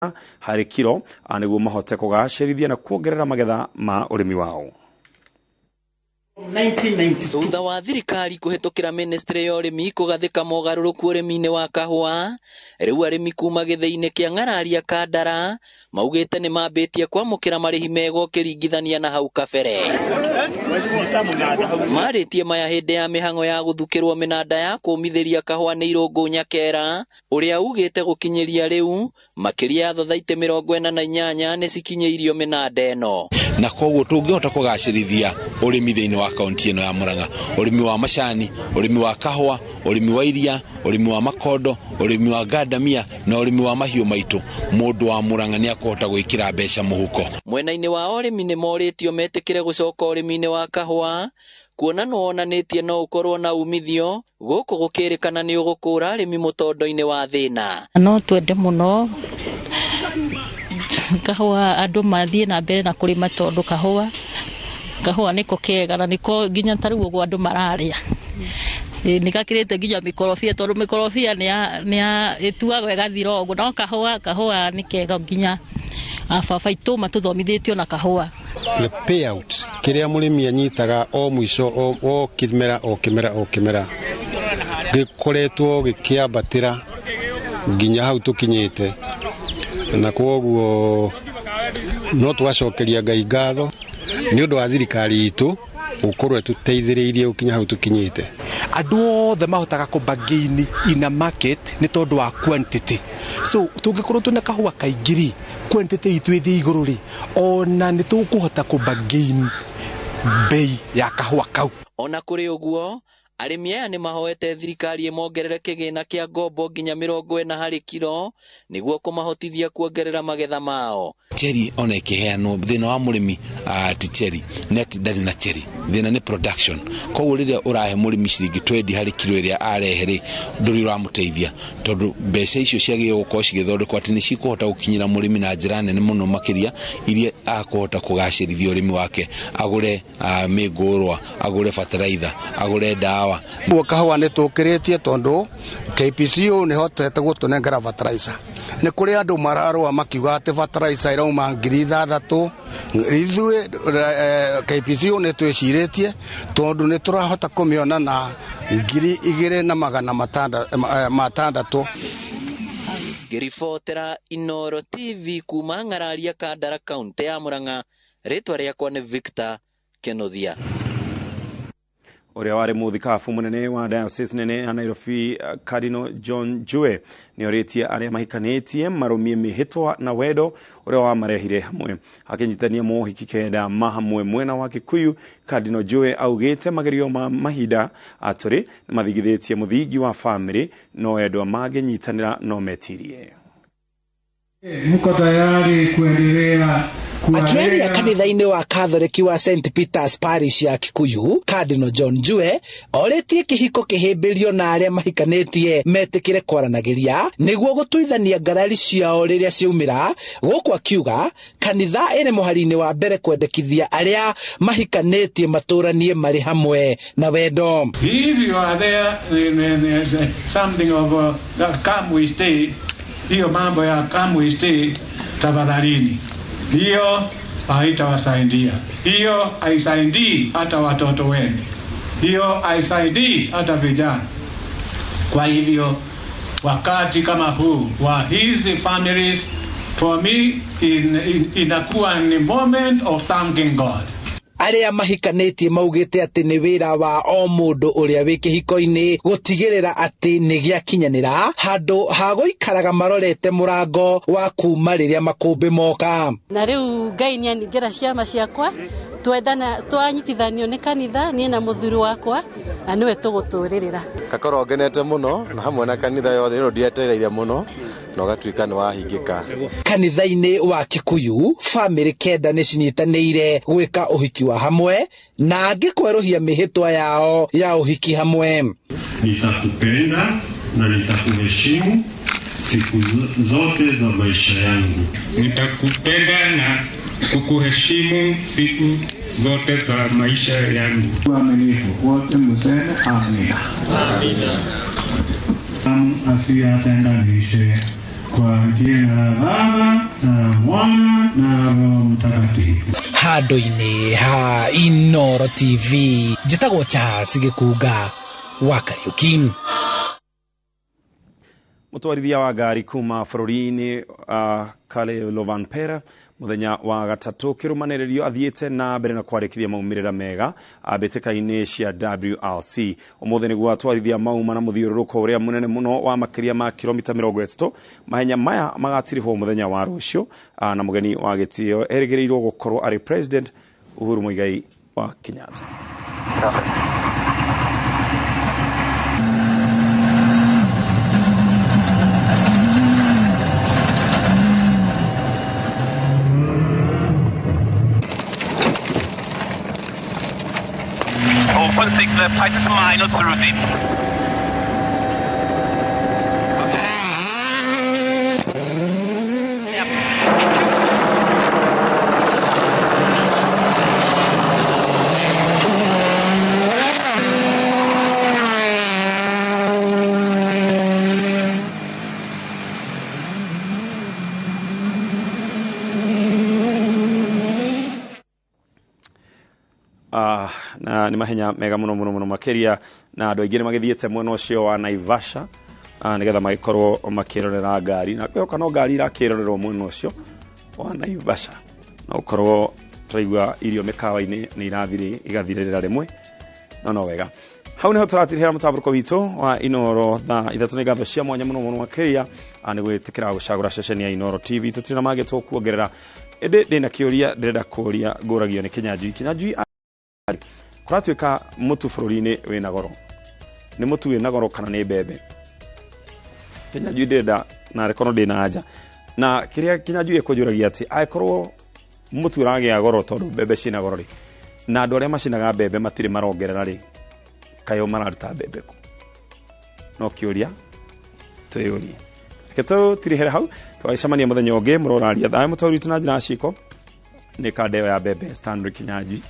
harĩ kiro nĩguo mahote kũgacĩrithia na kuongerera magetha ma ũrĩmi wao. Thutha wa thirikari kuhetũkĩra ministry ya ũrĩmi kũgathĩka mogarũrũku ũrĩmi-inĩ wa kahũa, rĩu arĩmi kuma gĩthĩ-inĩ kĩa Ng'araria Kandara maugĩte nĩ mambĩtie kwamũkĩra marĩhi mega ũkĩringithania na hau kabere. Marĩtie maya hĩndĩ ya mĩhang'o ya gũthukĩrwo mĩnanda ya kũmithĩria kahũa nĩ Irũngũ Nyakera, ũrĩa ugĩte gũkinyĩria rĩu makĩria ya thothaitĩ 48 nĩ cikinyĩirio mĩnanda ĩno. Na koguo tũngĩhota kũgacĩrithia ũrĩmi thĩinĩ wa kaunti ĩno ya Murang'a, ũrĩmi wa macani, ũrĩmi wa kahũa, ũrĩmi wa iria, ũrĩmi wa makondo, ũrĩmi wa ngandamia na ũrĩmi wa mahiũ maitũ, mũndũ wa Murang'a nĩ akũhota gwĩkĩra mbeca mũhuko. Mwena-inĩ wa ũrĩmi nĩ morĩtio metĩkĩre gũcoka ũrĩmi-inĩ wa kahũa, kuona nĩ wonanĩtie no ũkorwo na umithio, gũkũ gũkĩrĩkana nĩ ũgũkũra arĩmi mũtondo-inĩ wa thĩna. No twende mũno kahũa andũ mathiĩ na mbere na kũrĩma, tondũ kahũa nĩko kega na nĩko nginya tarĩu ũguo andũ mararĩa. Nĩgakĩrĩte nginya mĩkorobia, tondũ mĩkorobia nĩ ĩtuagwo ĩgathira ũguo, no kahũa nĩ kega nginya baba itũ matũthomithĩtio na kahũa. The payout kĩrĩa mũrĩmi anyitaga o mũico o kĩmera gĩkoretwo gĩkĩambatĩra nginya hau tũkinyĩte, na kwoguo no twacokeria Ngai ngatho nĩ ũndũ wa thirikari itũ gũkorwo tũteithĩrĩirie gũkinya hau tũkinyĩte. Andũ othe mahotaga kũbagaini in a market nĩ tondũ wa quantity. So tũngĩkorwo twĩna kahũa kaingĩ, quantity itũ ĩthiĩ igũrũ rĩ, ona nĩ tũkũhota kũbagaini bei ya kahũa kau. Ona kũrĩ ũguo, arĩmi aya nĩ mahoete thirikari ĩmongerere kĩgĩna kĩa ngombo nginya 40 harĩ kiro nĩguo kũmahotithia kuongerera magetha mao. Cherry ona ĩkĩheanwo, thĩna wa mũrĩmi ti cherry, net ndarĩ na cherry, thĩna nĩ production. Koguo rĩrĩa ũrahe mũrĩmi ciringi 20 harĩ kiro ĩrĩa arehe rĩ, ndũrĩ ũramũteithia, tondũ mbeca icio ciagĩrĩirwo gũkorwo cigĩthondekwo atĩ nĩ cikũhota gũkinyĩra mũrĩmi na njĩra nene mũno makĩria iria akũhota kũgacĩrithia ũrĩmi wake, agũre mĩngũrwa, agũre bataraitha, agũre ndawa. Kahũa nĩ tũkĩrĩtie tondũ KPCO nĩ hotete gũtũnengera fertilizer. Nĩ kũrĩ andũ mararũa makiuga atĩ fertilizer irauma 6,000, ithuĩ KPCO nĩ twĩcirĩtie tondũ nĩ tũrahota kũmĩona na 2,600. Ngĩribotera Inooro TV kuma Ng'araria Kandara, kaunti ya Murang'a, rĩtwa rĩakwa nĩ Victor Kenothia. Ũrĩa warĩ mũthikabu mũnene wa diocese nene ya Nairobi Cardinal John Jue nĩ orĩtie arĩa mahikanĩtie marũmie mĩhĩtwa na wendo ũrĩa wamarehire hamwe, akĩnyitania mohiki kenda mahamwe mwena wa Kikuyu. Cardinal Jue augĩte magerio ma mahinda atũrĩ nĩ mathigithĩtie mũthingi wa family, no wendo mangĩnyitanĩra no metirie. Mko tayari kuendelea? Akiaria kanitha-inĩ wa Katholiki wa St Peter's Parish ya Kikuyu, Cardinal John Jue orĩtie kĩhiko kĩhĩmbĩrio na arĩa mahikanĩtie metĩkĩre kwaranagĩria nĩguo gũtuithania ngarari ciao rĩrĩa ciaumĩra, gũkũ akiuga kanitha ĩrĩ mũhari-inĩ wa mbere kwendekithia arĩa mahikanĩtie matũranie marĩ hamwe na wendo. If you are there, there's something of come we stay. Hiyo mambo ya come we stay, tafadhalini. Hiyo haitawasaidia. Hiyo haisaidii hata watoto wenu. Hiyo haisaidii hata vijana. Kwa hivyo wakati kama huu wa hizi families, for me inakuwa ni moment of thanking God. Arĩa mahikanĩtie maugĩte atĩ nĩ wĩra wa o mũndũ ũrĩa wĩ kĩhiko-inĩ gũtigĩrĩra atĩ nĩ gĩakinyanĩra handũ ha gũikaraga marorete mũrango wa kuma rĩrĩa makũmbĩ moka. Na rĩu Ngai nĩ aningĩra ciama ciakwa twanyitithanio nĩ kanitha niĩ na mũthuri wakwa, na nĩwe tũgũtũrĩrĩra. Gakorwo ngenete mũno na hamwe na kanitha yothe ĩno ndietereire mũno na ũgatuĩka nĩ wahingĩka. Kanitha-inĩ wa Kikuyu family kenda nĩ cinyitanĩire gwĩka ũhiki wa hamwe na angĩ kwerũhia mĩhĩtwa yao ya ũhiki hamwe. Nitakupenda na nitakuheshimu siku zote za maisha yangu. Nitakupenda na kukuheshimu siku zote za maisha yangu. Uaminifu wote mseme amina. Amina. Asiyatenganishe Kwa jina la Baba na la Mwana na la Roho Mtakatifu. Handũ-inĩ ha Inooro TV njĩtagwo Charles Gĩkunga wa Kariuki. Mũtwarithia wa ngari kuma bũrũri-inĩ Kale Lovanpera muthenya wa gatatu kirumanĩrĩrio athiĩte na mbere na kwarĩkithia maumĩrĩra mega mbĩtĩka-inĩ cia WRC. Ũmũthĩ nĩguo atwarithia mauma na mũthiũrũrũko ũrĩa mũnene mũno wa makĩria ma kilomita 30. Mahenya maya magatirĩhwo mũthenya wa rũciũ na mũgeni wa gĩtĩo erĩgĩrĩirwo gũkorwo arĩ President Uhuru Muigai wa Kenyatta. Open 6 left, tightest minus cruising. Na ni mahenya mega muno makeria na andũ aingĩ magĩthiĩte mwena ũcio wa Naivasha nĩgetha magĩkorwo makĩrorera ngari na kwĩhoka no ngari irakĩrorerwo mwena ũcio wa Naivasha na ũkorwo tũraigua irio mĩkawa-inĩ nĩ irathire igathirĩrĩra rĩmwe no wega. Hau nĩho tũratirĩhera mũtambũrũko witũ wa Inooro thaa 3 nĩ ngatho cia mwanya mũno makeria nĩ gwĩtĩkĩra gũcagũra ceceni ya Inooro TV. Tũtirĩ na mangĩ tũkuongerera ndĩna kĩũria ndĩrenda kũria ngũragio nĩ Kinyanjui kuratuĩka mũtu bũrũri-inĩ wĩna goro. Nĩ mũtu wĩna goro kana nĩ mbembe? Kinyanjui ndĩrenda na rekono ndĩna anja. Na kĩrĩa Kinyanjui ekũnjũragia atĩ angĩkorwo mũtu ũragĩa goro tondũ mbembe ciĩna goro rĩ, na andũ arĩa macinaga mbembe matirĩ marongerera rĩ, kayo mararuta mbembe kũ? No kĩũria twĩyũrie. Reke tũtirĩhere hau twagĩcemania mũthenya ũngĩ mũroraria thayũ mũtaũri witũ na njĩra ya ciĩko nĩ kandeo ya mbembe Stanley Kinyanjui.